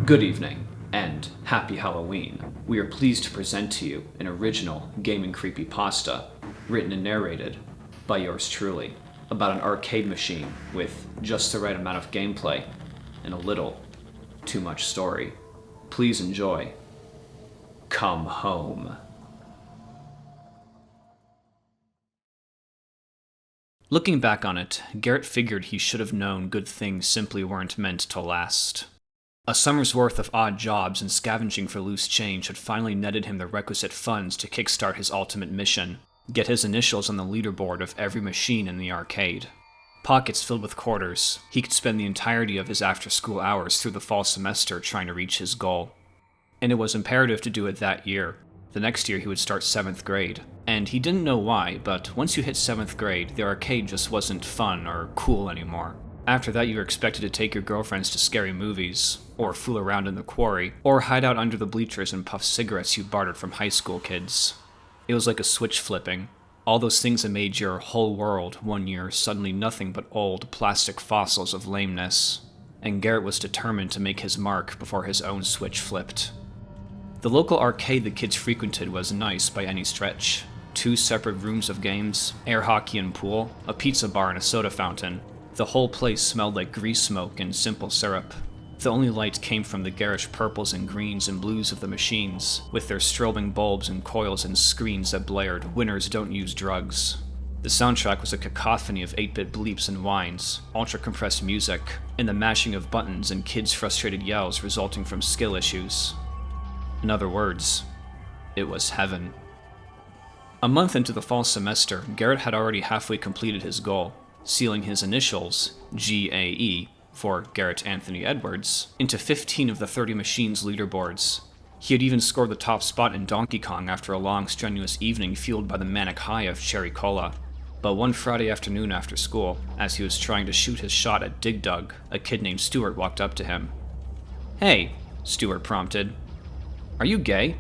Good evening, and happy Halloween. We are pleased to present to you an original gaming creepypasta, written and narrated by yours truly, about an arcade machine with just the right amount of gameplay and a little too much story. Please enjoy. Come home. Looking back on it, Garrett figured he should have known good things simply weren't meant to last. A summer's worth of odd jobs and scavenging for loose change had finally netted him the requisite funds to kickstart his ultimate mission, get his initials on the leaderboard of every machine in the arcade. Pockets filled with quarters, he could spend the entirety of his after-school hours through the fall semester trying to reach his goal. And it was imperative to do it that year. The next year he would start 7th grade. And he didn't know why, but once you hit 7th grade, the arcade just wasn't fun or cool anymore. After that, you were expected to take your girlfriends to scary movies, or fool around in the quarry, or hide out under the bleachers and puff cigarettes you bartered from high school kids. It was like a switch flipping. All those things that made your whole world one year suddenly nothing but old plastic fossils of lameness. And Garrett was determined to make his mark before his own switch flipped. The local arcade the kids frequented was nice by any stretch. 2 separate rooms of games, air hockey and pool, a pizza bar and a soda fountain. The whole place smelled like grease smoke and simple syrup. The only light came from the garish purples and greens and blues of the machines, with their strobing bulbs and coils and screens that blared, "Winners don't use drugs." The soundtrack was a cacophony of 8-bit bleeps and whines, ultra-compressed music, and the mashing of buttons and kids' frustrated yells resulting from skill issues. In other words, it was heaven. A month into the fall semester, Garrett had already halfway completed his goal, sealing his initials, GAE, for Garrett Anthony Edwards, into 15 of the 30 machines' leaderboards. He had even scored the top spot in Donkey Kong after a long, strenuous evening fueled by the manic high of cherry cola. But one Friday afternoon after school, as he was trying to shoot his shot at Dig Dug, a kid named Stuart walked up to him. "Hey," Stuart prompted. "Are you gay?"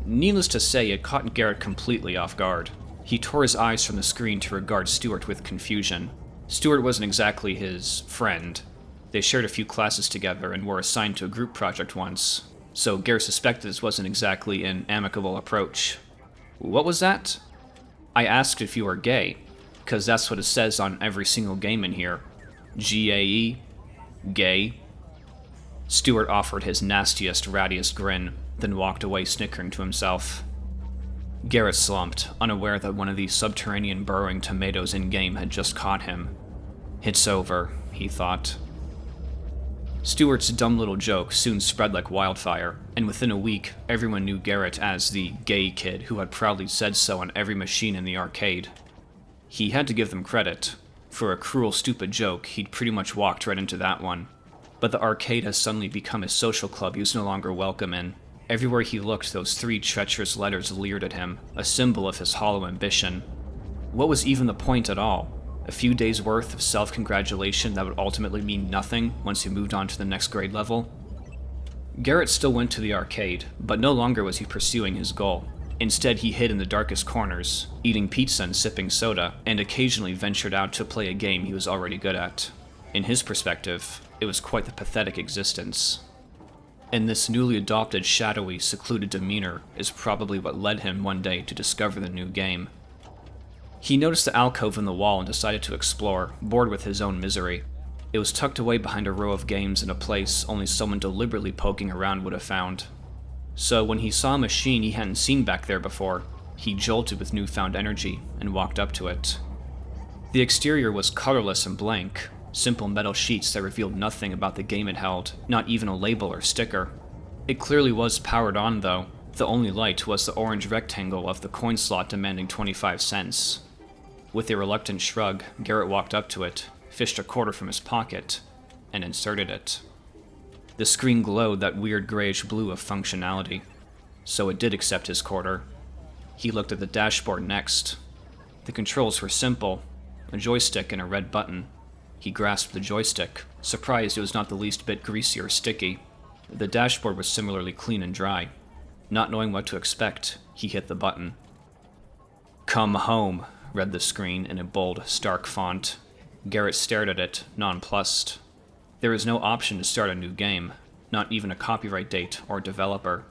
Needless to say, it caught Garrett completely off guard. He tore his eyes from the screen to regard Stuart with confusion. Stuart wasn't exactly his friend. They shared a few classes together and were assigned to a group project once, so Garrett suspected this wasn't exactly an amicable approach. "What was that?" "I asked if you were gay, 'cause that's what it says on every single game in here. GAE, gay." Stuart offered his nastiest, rattiest grin, then walked away snickering to himself. Garrett slumped, unaware that one of these subterranean burrowing tomatoes in-game had just caught him. "It's over," he thought. Stuart's dumb little joke soon spread like wildfire, and within a week, everyone knew Garrett as the gay kid who had proudly said so on every machine in the arcade. He had to give them credit. For a cruel, stupid joke, he'd pretty much walked right into that one. But the arcade has suddenly become a social club he was no longer welcome in. Everywhere he looked, those 3 treacherous letters leered at him, a symbol of his hollow ambition. What was even the point at all? A few days' worth of self-congratulation that would ultimately mean nothing once he moved on to the next grade level? Garrett still went to the arcade, but no longer was he pursuing his goal. Instead, he hid in the darkest corners, eating pizza and sipping soda, and occasionally ventured out to play a game he was already good at. In his perspective, it was quite the pathetic existence. And this newly adopted, shadowy, secluded demeanor is probably what led him one day to discover the new game. He noticed the alcove in the wall and decided to explore, bored with his own misery. It was tucked away behind a row of games in a place only someone deliberately poking around would have found. So when he saw a machine he hadn't seen back there before, he jolted with newfound energy and walked up to it. The exterior was colorless and blank, simple metal sheets that revealed nothing about the game it held, not even a label or sticker. It clearly was powered on, though. The only light was the orange rectangle of the coin slot demanding 25 cents. With a reluctant shrug, Garrett walked up to it, fished a quarter from his pocket, and inserted it. The screen glowed that weird grayish blue of functionality, so it did accept his quarter. He looked at the dashboard next. The controls were simple, a joystick and a red button. He grasped the joystick, surprised it was not the least bit greasy or sticky. The dashboard was similarly clean and dry. Not knowing what to expect, he hit the button. "Come home," read the screen in a bold, stark font. Garrett stared at it, nonplussed. There was no option to start a new game. not even a copyright date or developer.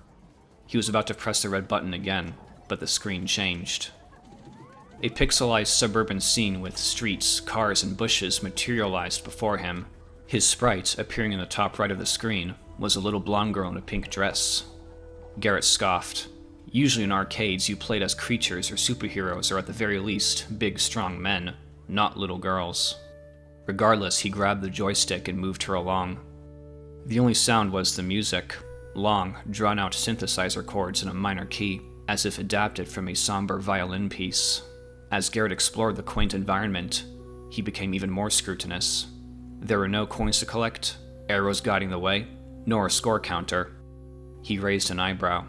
He was about to press the red button again, but the screen changed. A pixelized suburban scene with streets, cars, and bushes materialized before him. His sprite, appearing in the top right of the screen, was a little blonde girl in a pink dress. Garrett scoffed. Usually in arcades, you played as creatures or superheroes, or at the very least, big, strong men, not little girls. Regardless, he grabbed the joystick and moved her along. The only sound was the music, long, drawn-out synthesizer chords in a minor key, as if adapted from a somber violin piece. As Garrett explored the quaint environment, he became even more scrutinous. There were no coins to collect, arrows guiding the way, nor a score counter. He raised an eyebrow.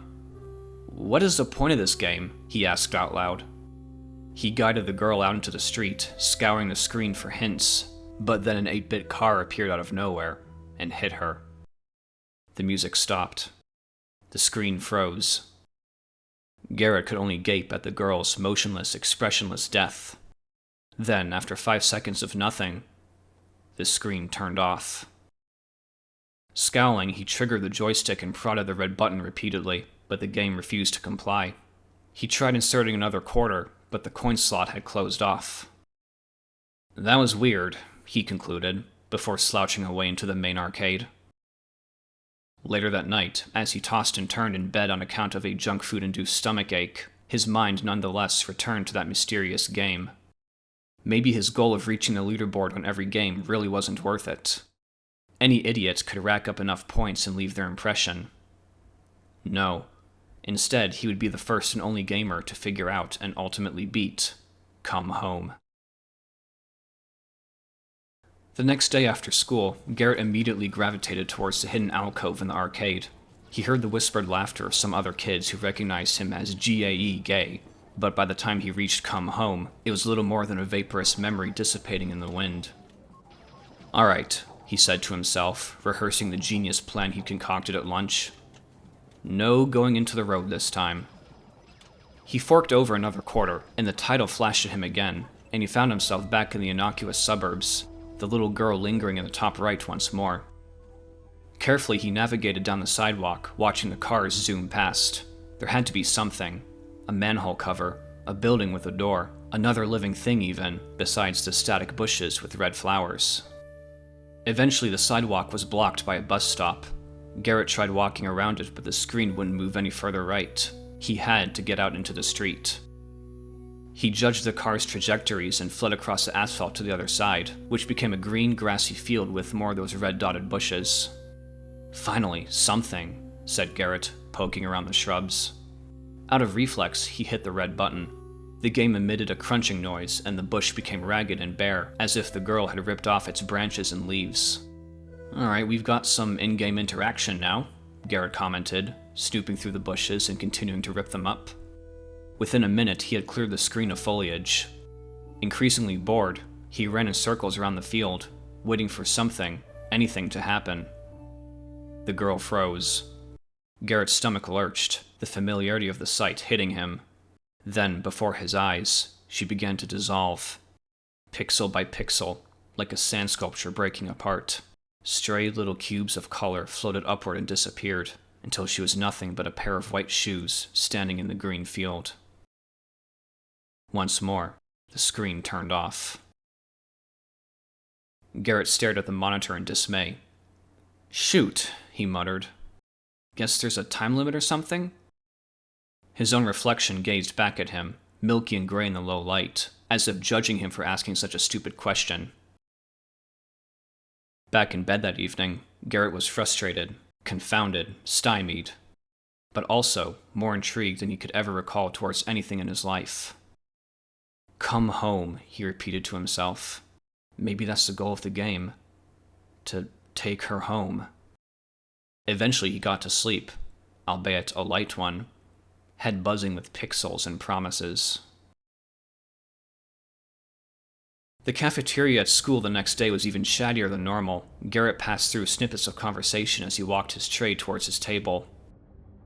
"What is the point of this game?" he asked out loud. He guided the girl out into the street, scouring the screen for hints, but then an 8-bit car appeared out of nowhere and hit her. The music stopped. The screen froze. Garrett could only gape at the girl's motionless, expressionless death. Then, after 5 seconds of nothing, the screen turned off. Scowling, he triggered the joystick and prodded the red button repeatedly, but the game refused to comply. He tried inserting another quarter, but the coin slot had closed off. That was weird, he concluded, before slouching away into the main arcade. Later that night, as he tossed and turned in bed on account of a junk food-induced stomachache, his mind nonetheless returned to that mysterious game. Maybe his goal of reaching the leaderboard on every game really wasn't worth it. Any idiot could rack up enough points and leave their impression. No. Instead, he would be the first and only gamer to figure out and ultimately beat Come Home. The next day after school, Garrett immediately gravitated towards the hidden alcove in the arcade. He heard the whispered laughter of some other kids who recognized him as GAE Gay, but by the time he reached Come Home, it was little more than a vaporous memory dissipating in the wind. "Alright," he said to himself, rehearsing the genius plan he'd concocted at lunch. No going into the road this time. He forked over another quarter, and the title flashed at him again, and he found himself back in the innocuous suburbs, the little girl lingering in the top right once more. Carefully, he navigated down the sidewalk, watching the cars zoom past. There had to be something. A manhole cover, a building with a door, another living thing even, besides the static bushes with red flowers. Eventually, the sidewalk was blocked by a bus stop. Garrett tried walking around it, but the screen wouldn't move any further right. He had to get out into the street. He judged the car's trajectories and fled across the asphalt to the other side, which became a green, grassy field with more of those red-dotted bushes. "Finally, something," said Garrett, poking around the shrubs. Out of reflex, he hit the red button. The game emitted a crunching noise, and the bush became ragged and bare, as if the girl had ripped off its branches and leaves. "Alright, we've got some in-game interaction now," Garrett commented, snooping through the bushes and continuing to rip them up. Within a minute, he had cleared the screen of foliage. Increasingly bored, he ran in circles around the field, waiting for something, anything to happen. The girl froze. Garrett's stomach lurched, the familiarity of the sight hitting him. Then, before his eyes, she began to dissolve. Pixel by pixel, like a sand sculpture breaking apart. Stray little cubes of color floated upward and disappeared, until she was nothing but a pair of white shoes standing in the green field. Once more, the screen turned off. Garrett stared at the monitor in dismay. "Shoot," he muttered. "Guess there's a time limit or something?" His own reflection gazed back at him, milky and gray in the low light, as if judging him for asking such a stupid question. Back in bed that evening, Garrett was frustrated, confounded, stymied, but also more intrigued than he could ever recall towards anything in his life. "Come home," he repeated to himself. Maybe that's the goal of the game. To take her home. Eventually he got to sleep, albeit a light one, head buzzing with pixels and promises. The cafeteria at school the next day was even chattier than normal. Garrett passed through snippets of conversation as he walked his tray towards his table.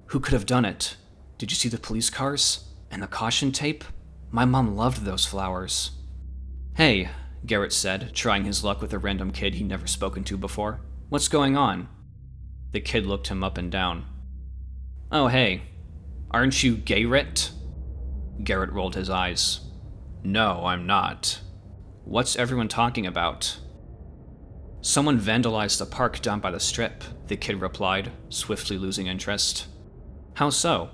"Who could have done it? Did you see the police cars? And the caution tape? My mom loved those flowers." "Hey," Garrett said, trying his luck with a random kid he'd never spoken to before. "What's going on?" The kid looked him up and down. "Oh, hey, aren't you Garrett?" Garrett rolled his eyes. "No, I'm not. What's everyone talking about?" "Someone vandalized the park down by the strip," the kid replied, swiftly losing interest. "How so?"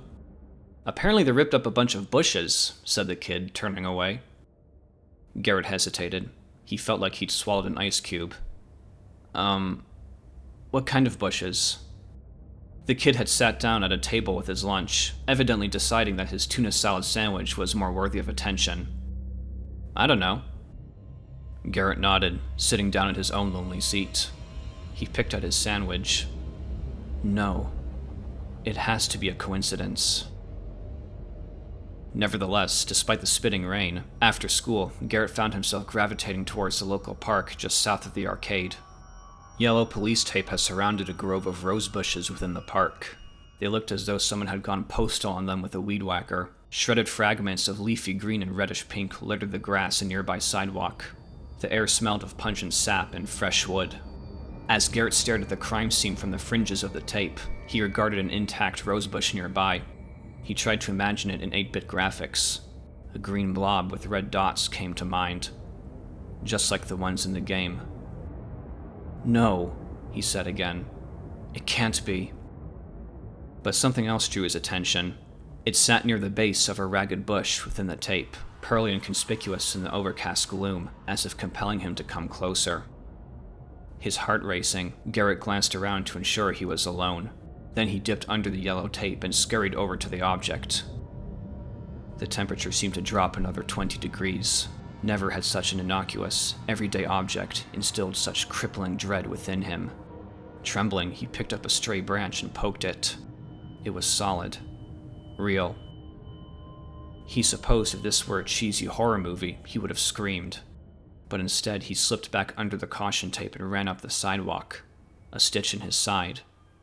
"Apparently they ripped up a bunch of bushes," said the kid, turning away. Garrett hesitated. He felt like he'd swallowed an ice cube. What kind of bushes?" The kid had sat down at a table with his lunch, evidently deciding that his tuna salad sandwich was more worthy of attention. "I don't know." Garrett nodded, sitting down at his own lonely seat. He picked at his sandwich. "No. It has to be a coincidence." Nevertheless, despite the spitting rain, after school, Garrett found himself gravitating towards the local park just south of the arcade. Yellow police tape had surrounded a grove of rose bushes within the park. They looked as though someone had gone postal on them with a weed whacker. Shredded fragments of leafy green and reddish pink littered the grass and nearby sidewalk. The air smelled of pungent sap and fresh wood. As Garrett stared at the crime scene from the fringes of the tape, he regarded an intact rosebush nearby. He tried to imagine it in 8-bit graphics. A green blob with red dots came to mind, just like the ones in the game. "No," he said again. "It can't be." But something else drew his attention. It sat near the base of a ragged bush within the tape, pearly and conspicuous in the overcast gloom, as if compelling him to come closer. His heart racing, Garrett glanced around to ensure he was alone. Then he dipped under the yellow tape and scurried over to the object. The temperature seemed to drop another 20 degrees. Never had such an innocuous, everyday object instilled such crippling dread within him. Trembling, he picked up a stray branch and poked it. It was solid. Real. He supposed if this were a cheesy horror movie, he would have screamed. But instead, he slipped back under the caution tape and ran up the sidewalk, a stitch in his side,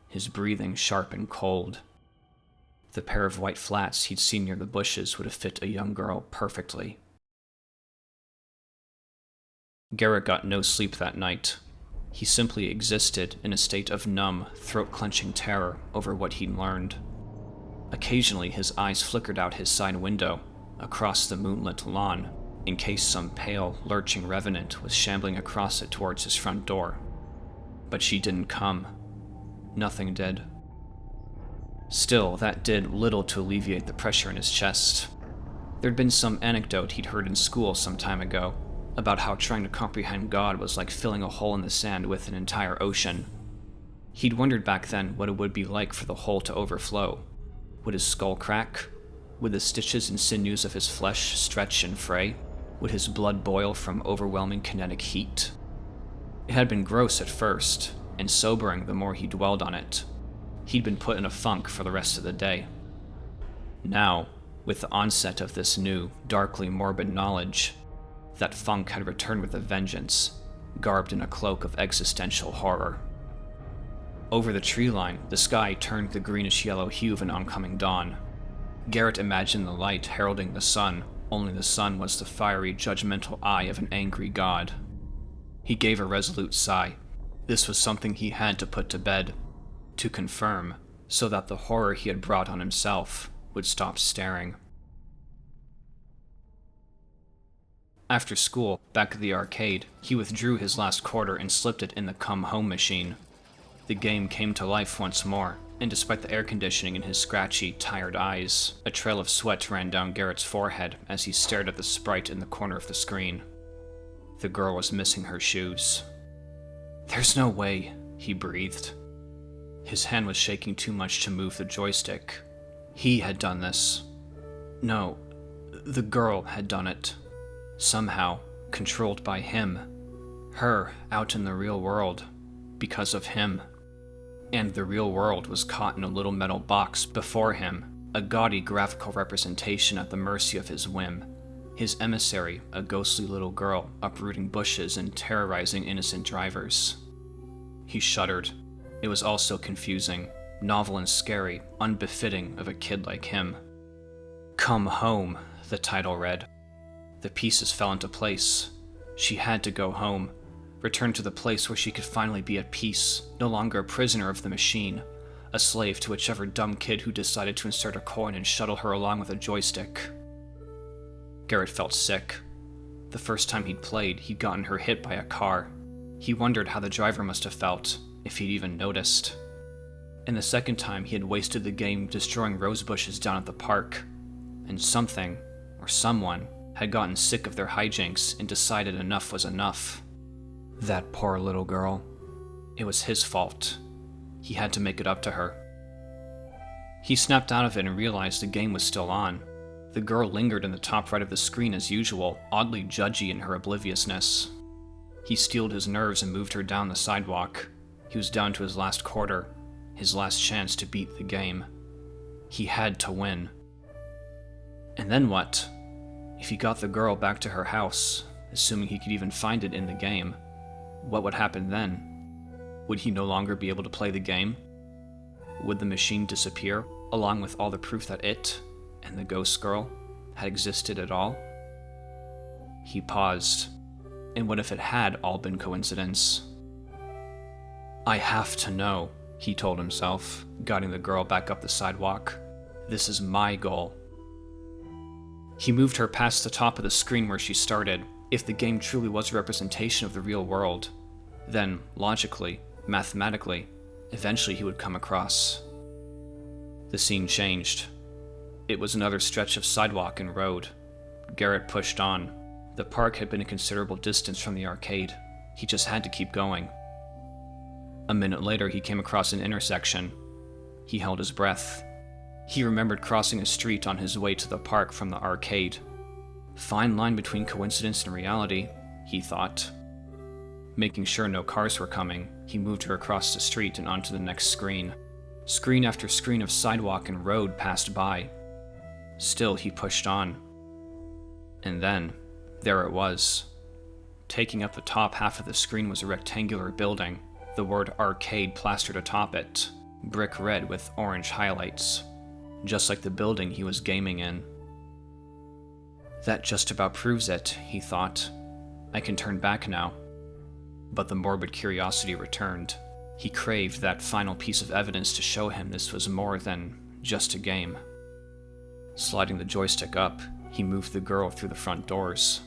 his breathing sharp and cold. The pair of white flats he'd seen near the bushes would have fit a young girl perfectly. Garrett got no sleep that night. He simply existed in a state of numb, throat-clenching terror over what he'd learned. Occasionally, his eyes flickered out his side window, across the moonlit lawn, in case some pale, lurching revenant was shambling across it towards his front door. But she didn't come. Nothing did. Still, that did little to alleviate the pressure in his chest. There'd been some anecdote he'd heard in school some time ago, about how trying to comprehend God was like filling a hole in the sand with an entire ocean. He'd wondered back then what it would be like for the hole to overflow. Would his skull crack? Would the stitches and sinews of his flesh stretch and fray? Would his blood boil from overwhelming kinetic heat? It had been gross at first, and sobering the more he dwelled on it. He'd been put in a funk for the rest of the day. Now, with the onset of this new, darkly morbid knowledge, that funk had returned with a vengeance, garbed in a cloak of existential horror. Over the tree line, the sky turned the greenish-yellow hue of an oncoming dawn. Garrett imagined the light heralding the sun, only the sun was the fiery, judgmental eye of an angry god. He gave a resolute sigh. This was something he had to put to bed, to confirm, so that the horror he had brought on himself would stop staring. After school, back at the arcade, he withdrew his last quarter and slipped it in the come-home machine. The game came to life once more, and despite the air conditioning in his scratchy, tired eyes, a trail of sweat ran down Garrett's forehead as he stared at the sprite in the corner of the screen. The girl was missing her shoes. "There's no way," he breathed. His hand was shaking too much to move the joystick. He had done this. No, the girl had done it. Somehow, controlled by him. Her, out in the real world. Because of him. And the real world was caught in a little metal box before him, a gaudy graphical representation at the mercy of his whim. His emissary, a ghostly little girl, uprooting bushes and terrorizing innocent drivers. He shuddered. It was all so confusing, novel and scary, unbefitting of a kid like him. "Come home," the title read. The pieces fell into place. She had to go home. return to the place where she could finally be at peace, no longer a prisoner of the machine, a slave to whichever dumb kid who decided to insert a coin and shuttle her along with a joystick. Garrett felt sick. The first time he'd played, he'd gotten her hit by a car. He wondered how the driver must have felt, if he'd even noticed. And the second time, he had wasted the game destroying rose bushes down at the park, and something, or someone, had gotten sick of their hijinks and decided enough was enough. That poor little girl. It was his fault. He had to make it up to her. He snapped out of it and realized the game was still on. The girl lingered in the top right of the screen as usual, oddly judgy in her obliviousness. He steeled his nerves and moved her down the sidewalk. He was down to his last quarter, his last chance to beat the game. He had to win. And then what? If he got the girl back to her house, assuming he could even find it in the game, what would happen then? Would he no longer be able to play the game? Would the machine disappear, along with all the proof that it, and the ghost girl, had existed at all? He paused. And what if it had all been coincidence? I have to know, he told himself, guiding the girl back up the sidewalk. This is my goal. He moved her past the top of the screen where she started. If the game truly was a representation of the real world, then, logically, mathematically, eventually he would come across. The scene changed. It was another stretch of sidewalk and road. Garrett pushed on. The park had been a considerable distance from the arcade. He just had to keep going. A minute later, he came across an intersection. He held his breath. He remembered crossing a street on his way to the park from the arcade. Fine line between coincidence and reality, he thought. Making sure no cars were coming, he moved her across the street and onto the next screen. Screen after screen of sidewalk and road passed by. Still, he pushed on. And then, there it was. Taking up the top half of the screen was a rectangular building, the word arcade plastered atop it, brick red with orange highlights, just like the building he was gaming in. That just about proves it, he thought. I can turn back now. But the morbid curiosity returned. He craved that final piece of evidence to show him this was more than just a game. Sliding the joystick up, he moved the girl through the front doors.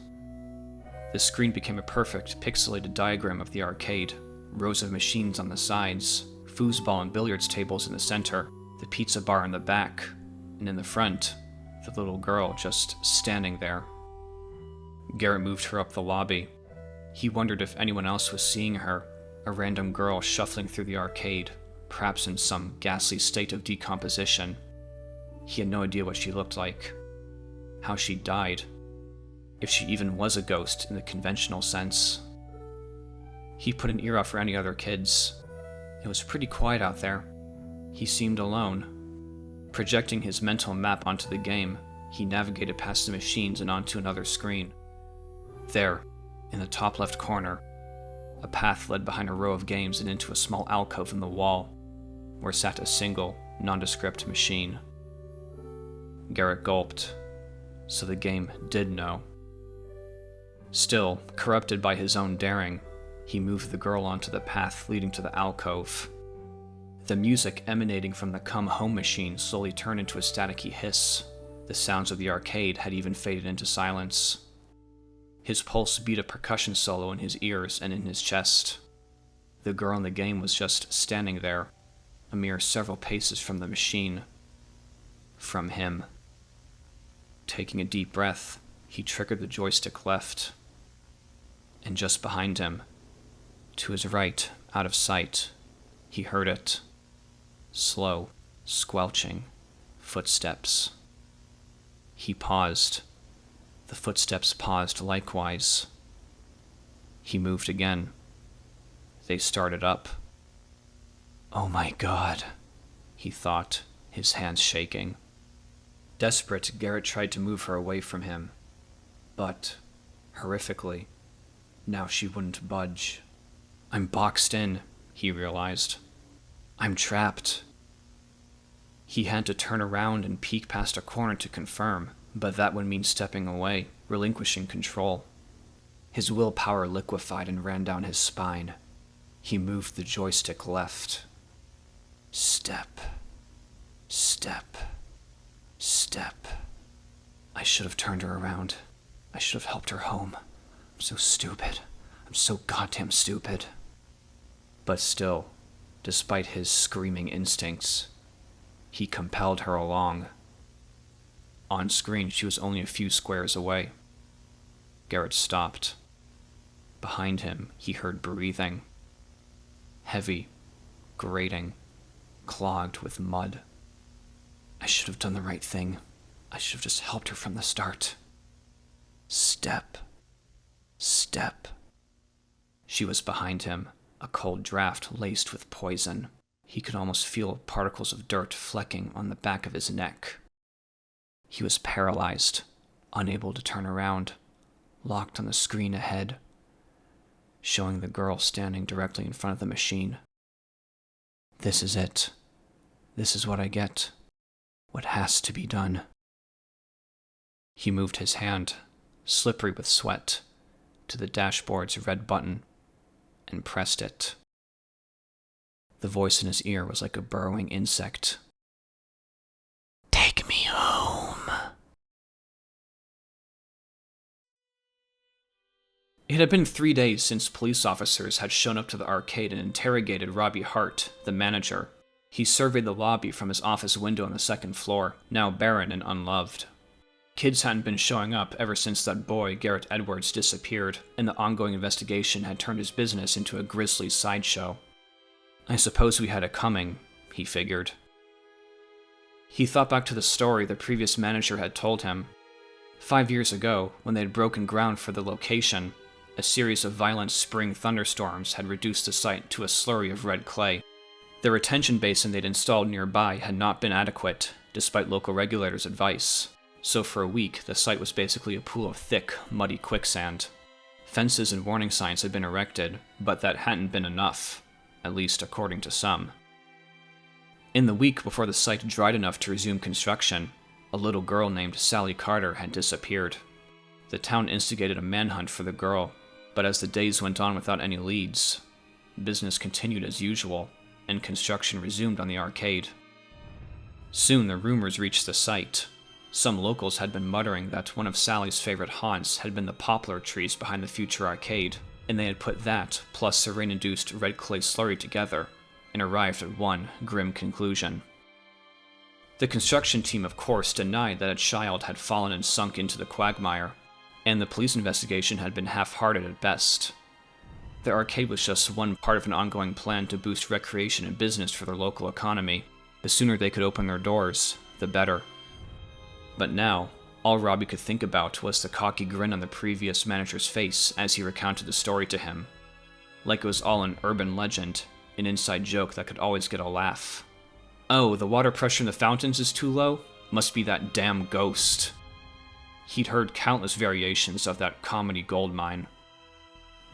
The screen became a perfect, pixelated diagram of the arcade, rows of machines on the sides, foosball and billiards tables in the center, the pizza bar in the back, and in the front, the little girl just standing there. Garrett moved her up the lobby. He wondered if anyone else was seeing her, a random girl shuffling through the arcade, perhaps in some ghastly state of decomposition. He had no idea what she looked like, how she died, if she even was a ghost in the conventional sense. He put an ear out for any other kids. It was pretty quiet out there. He seemed alone. Projecting his mental map onto the game, he navigated past the machines and onto another screen. There, in the top left corner, a path led behind a row of games and into a small alcove in the wall, where sat a single, nondescript machine. Garrett gulped. So the game did know. Still, corrupted by his own daring, he moved the girl onto the path leading to the alcove. The music emanating from the come home machine slowly turned into a staticky hiss. The sounds of the arcade had even faded into silence. His pulse beat a percussion solo in his ears and in his chest. The girl in the game was just standing there, a mere several paces from the machine. From him. Taking a deep breath, he triggered the joystick left. And just behind him, to his right, out of sight, he heard it. Slow, squelching footsteps. He paused. The footsteps paused likewise. He moved again. They started up. Oh my God, he thought, his hands shaking. Desperate, Garrett tried to move her away from him. But, horrifically, now she wouldn't budge. I'm boxed in, he realized. I'm trapped. He had to turn around and peek past a corner to confirm, but that would mean stepping away, relinquishing control. His willpower liquefied and ran down his spine. He moved the joystick left. Step. Step. Step. I should have turned her around. I should have helped her home. I'm so stupid. I'm so goddamn stupid. But still, despite his screaming instincts, he compelled her along. On screen, she was only a few squares away. Garrett stopped. Behind him, he heard breathing. Heavy, grating, clogged with mud. I should have done the right thing. I should have just helped her from the start. Step. Step. She was behind him, a cold draft laced with poison. He could almost feel particles of dirt flecking on the back of his neck. He was paralyzed, unable to turn around, locked on the screen ahead, showing the girl standing directly in front of the machine. This is it. This is what I get. What has to be done. He moved his hand, slippery with sweat, to the dashboard's red button and pressed it. The voice in his ear was like a burrowing insect. Take me home. It had been 3 days since police officers had shown up to the arcade and interrogated Robbie Hart, the manager. He surveyed the lobby from his office window on the second floor, now barren and unloved. Kids hadn't been showing up ever since that boy, Garrett Edwards, disappeared, and the ongoing investigation had turned his business into a grisly sideshow. I suppose we had it coming, he figured. He thought back to the story the previous manager had told him. 5 years ago, when they had broken ground for the location, a series of violent spring thunderstorms had reduced the site to a slurry of red clay. The retention basin they'd installed nearby had not been adequate, despite local regulators' advice. So for a week, the site was basically a pool of thick, muddy quicksand. Fences and warning signs had been erected, but that hadn't been enough, at least according to some. In the week before the site dried enough to resume construction, a little girl named Sally Carter had disappeared. The town instigated a manhunt for the girl, but as the days went on without any leads, business continued as usual, and construction resumed on the arcade. Soon the rumors reached the site. Some locals had been muttering that one of Sally's favorite haunts had been the poplar trees behind the future arcade, and they had put that plus the rain-induced red clay slurry together, and arrived at one grim conclusion. The construction team, of course, denied that a child had fallen and sunk into the quagmire, and the police investigation had been half-hearted at best. The arcade was just one part of an ongoing plan to boost recreation and business for their local economy. The sooner they could open their doors, the better. But now, all Robbie could think about was the cocky grin on the previous manager's face as he recounted the story to him. Like it was all an urban legend, an inside joke that could always get a laugh. Oh, the water pressure in the fountains is too low? Must be that damn ghost. He'd heard countless variations of that comedy goldmine.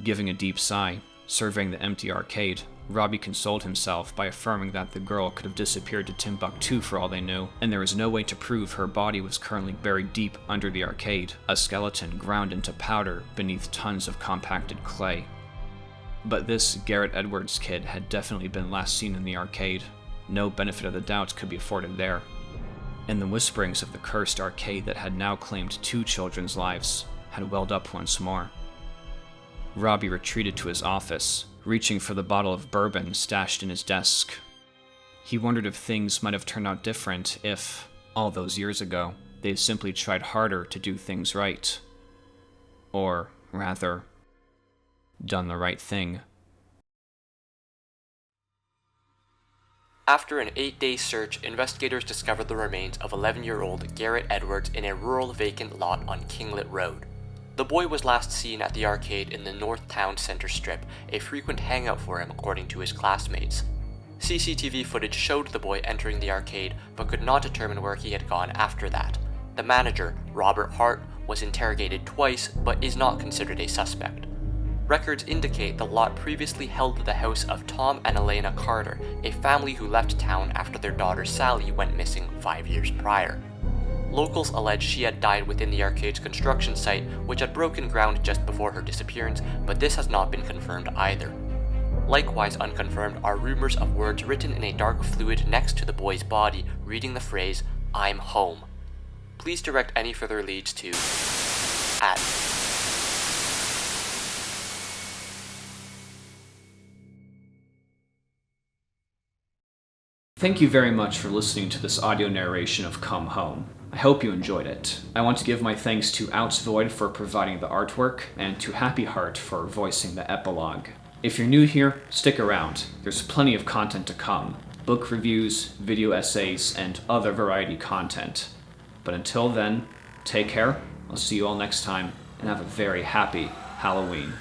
Giving a deep sigh, surveying the empty arcade, Robbie consoled himself by affirming that the girl could have disappeared to Timbuktu for all they knew, and there was no way to prove her body was currently buried deep under the arcade, a skeleton ground into powder beneath tons of compacted clay. But this Garrett Edwards kid had definitely been last seen in the arcade. No benefit of the doubt could be afforded there. And the whisperings of the cursed arcade that had now claimed 2 children's lives had welled up once more. Robbie retreated to his office, reaching for the bottle of bourbon stashed in his desk. He wondered if things might have turned out different if, all those years ago, they had simply tried harder to do things right. Or, rather, done the right thing. After an 8-day search, investigators discovered the remains of 11-year-old Garrett Edwards in a rural vacant lot on Kinglet Road. The boy was last seen at the arcade in the North Town Center Strip, a frequent hangout for him according to his classmates. CCTV footage showed the boy entering the arcade, but could not determine where he had gone after that. The manager, Robert Hart, was interrogated twice, but is not considered a suspect. Records indicate the lot previously held the house of Tom and Elena Carter, a family who left town after their daughter Sally went missing 5 years prior. Locals allege she had died within the arcade's construction site, which had broken ground just before her disappearance, but this has not been confirmed either. Likewise unconfirmed are rumors of words written in a dark fluid next to the boy's body, reading the phrase, "I'm home." Please direct any further leads to at. Thank you very much for listening to this audio narration of Come Home. I hope you enjoyed it. I want to give my thanks to outzvoid for providing the artwork, and to Happy Heart for voicing the epilogue. If you're new here, stick around. There's plenty of content to come. Book reviews, video essays, and other variety content. But until then, take care, I'll see you all next time, and have a very happy Halloween.